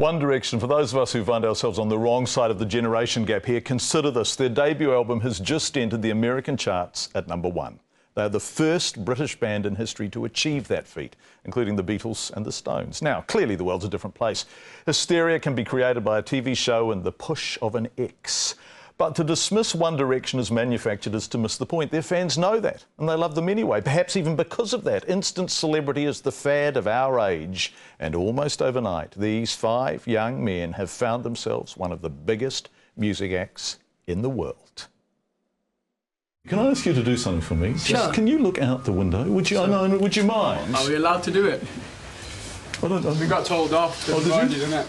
One Direction, for those of us who find ourselves on the wrong side of the generation gap here, consider this. Their debut album has just entered the American charts at #1. They are the first British band in history to achieve that feat, including the Beatles and the Stones. Now, clearly the world's a different place. Hysteria can be created by a TV show and the push of an X. But to dismiss One Direction as manufactured is to miss the point. Their fans know that, and they love them anyway. Perhaps even because of that, instant celebrity is the fad of our age. And almost overnight, these 5 young men have found themselves one of the biggest music acts in the world. Can I ask you to do something for me? Sure. Just, can you look out the window? Would you? Would you mind? Are we allowed to do it? We got told off. Oh, did you? Didn't it?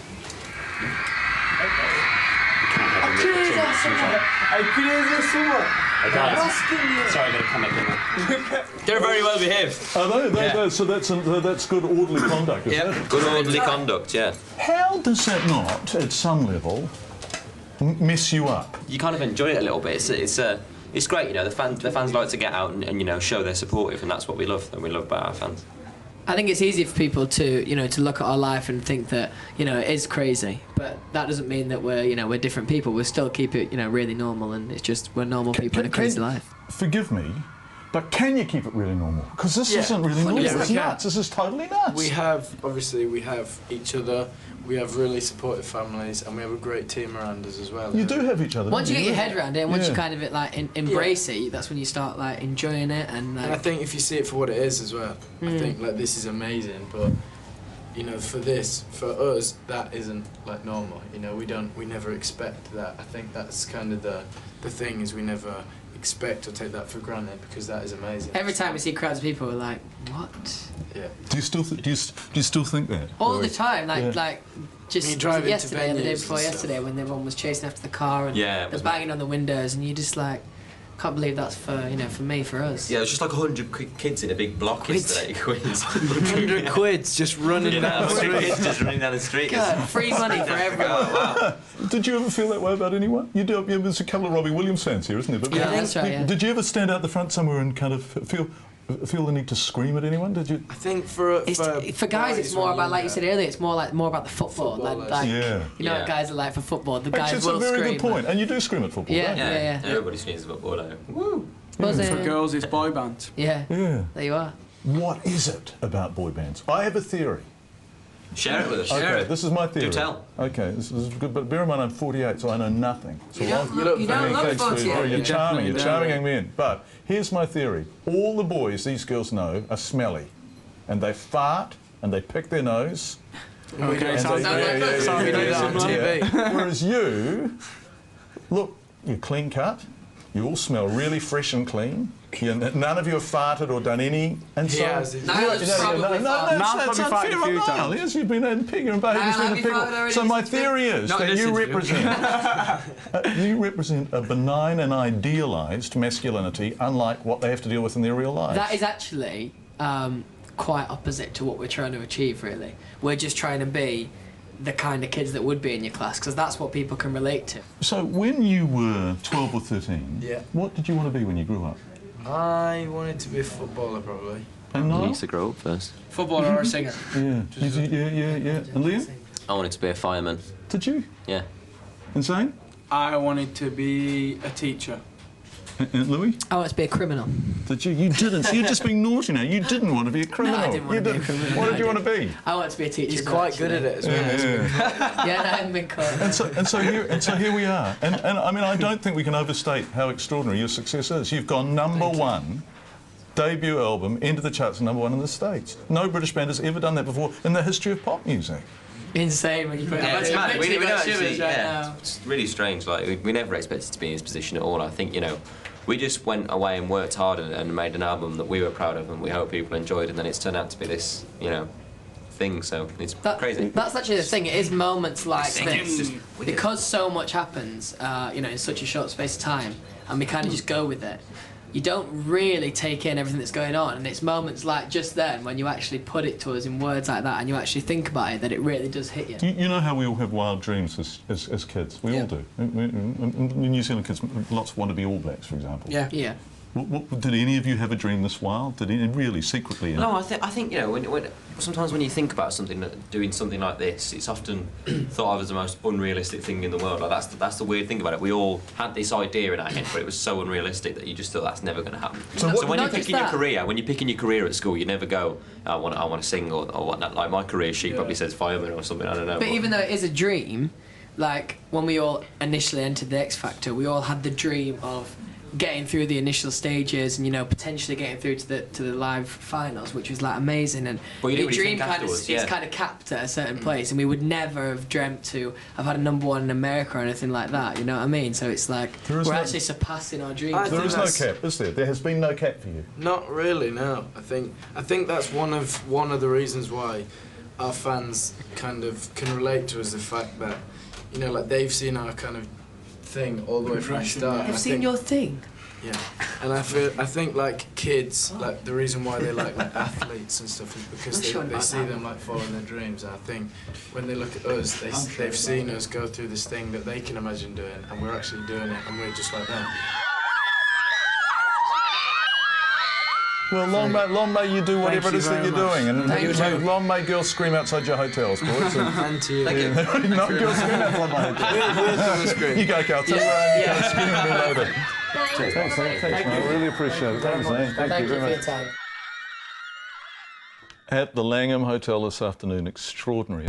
Sorry, I'm going to come in. They're very well behaved. Are they? Yeah. So that's good orderly conduct, isn't it? Good orderly conduct, yeah. How does that not, at some level, mess you up? You kind of enjoy it a little bit. It's great, you know. The fans like to get out and you know, show they're supportive, and that's what we love. And we love about our fans. I think it's easy for people to, you know, to look at our life and think that, you know, it is crazy, but that doesn't mean that we're, you know, we're different people. We still keep it, you know, really normal, and it's just we're normal people in a crazy life. Forgive me, but can you keep it really normal? Because this isn't really normal. It's nuts. This is totally nuts. We have each other. We have really supportive families, and we have a great team around us as well. You do have each other. Once you get your head around it, and once you kind of embrace it, that's when you start like enjoying it. And I think if you see it for what it is as well, I think like this is amazing. But you know, for us, that isn't like normal. You know, we never expect that. I think that's kind of the thing, is we never expect or take that for granted, because that is amazing. Every time we see crowds of people, we're like, what? Yeah. Do you still think that? All the time, like just yesterday and the day before yesterday, when everyone was chasing after the car and they're banging on the windows, and you just like can't believe that's for me, for us. Yeah, it was just like 100 kids in a big block yesterday. 100 quids just running down the street. Kids just running down the street. God, free money for everyone. Wow. Did you ever feel that way about anyone? You do. There's a couple of Robbie Williams fans here, isn't there? But yeah, that's right. Yeah. Did you ever stand out the front somewhere and kind of feel the need to scream at anyone? Did you? I think for guys, it's more about, like you said earlier, it's more about the football. Like you know what guys are like for football. The guys will scream. It's a very good point, and you do scream at football. Yeah. Everybody screams at football. Woo! For girls, it's boy band. Yeah. There you are. What is it about boy bands? I have a theory. Share it with us. Okay, this is my theory. Do tell. Okay, this is good, but bear in mind I'm 48, so I know nothing. So you don't look 48. You're charming young men. But here's my theory. All the boys these girls know are smelly, and they fart, and they pick their nose. Okay, sounds like that on TV. Whereas you, look, you're clean cut. You all smell really fresh and clean. None of you have farted or done any. And so, Niall's probably farted a few times. Yes, you've been in Pigger and Behaviour's been in Pigger. So my theory is that you represent a benign and idealised masculinity, unlike what they have to deal with in their real lives. That is actually quite opposite to what we're trying to achieve, really. We're just trying to be the kind of kids that would be in your class, because that's what people can relate to. So when you were 12 or 13, what did you want to be when you grew up? I wanted to be a footballer, probably. And You used to grow up first. Footballer or a singer. Yeah. And Liam? I wanted to be a fireman. Did you? Yeah. And Zane? I wanted to be a teacher. And Louis? I want to be a criminal. Did you? You didn't. So you're just being naughty now. You didn't want to be a criminal. No, I didn't want to be a criminal. What did you want to be? I want to be a teacher. He's quite good at it as well. Yeah, I haven't been caught. And so here we are. And I mean, I don't think we can overstate how extraordinary your success is. You've gone #1, debut album, into the charts, #1 in the States. No British band has ever done that before in the history of pop music. Insane when you put it. Yeah, it's mad. We don't actually. Now. It's really strange. Like we never expected to be in this position at all. I think, you know, we just went away and worked hard and made an album that we were proud of, and we hope people enjoyed. And then it's turned out to be this, you know, thing. So it's crazy. That's actually the thing. It is moments like this, because so much happens, you know, in such a short space of time, and we kind of just go with it. You don't really take in everything that's going on, and it's moments like just then when you actually put it to us in words like that, and you actually think about it, that it really does hit you. You know how we all have wild dreams as kids? We all do. New Zealand kids, lots want to be All Blacks, for example. Yeah. Did any of you have a dream this wild? Did any really secretly? No, I think you know when sometimes when you think about something, doing something like this, it's often thought of as the most unrealistic thing in the world. Like that's the weird thing about it. We all had this idea in our head, but it was so unrealistic that you just thought that's never going to happen. So when you're picking your career, at school, you never go, I want to sing or whatnot. Like my career sheet probably says fireman or something. I don't know. But even though it is a dream, like when we all initially entered the X Factor, we all had the dream of getting through the initial stages and, you know, potentially getting through to the live finals, which was like amazing. And but you the dream it's kind of capped at a certain place, and we would never have dreamt to have had a #1 in America or anything like that. You know what I mean? So it's like we're actually surpassing our dreams. There is no cap, is there? There has been no cap for you. Not really, no. I think that's one of the reasons why our fans kind of can relate to us, the fact that, you know, like they've seen our kind of thing all the way from the start. They've seen your thing. Yeah, and I think like kids, like the reason why they like athletes and stuff is because they see them like following their dreams. And I think when they look at us, they've seen us go through this thing that they can imagine doing, and we're actually doing it, and we're just like them. Well, long may you do whatever it is that you're doing, and long may girls scream outside your hotels, boys. And to you. No, girls scream outside my hotel. You go, Carl. Tell me scream at me later. Thanks, mate. I really appreciate it. Thanks, mate. Thank you for your time. At the Langham Hotel this afternoon, extraordinary.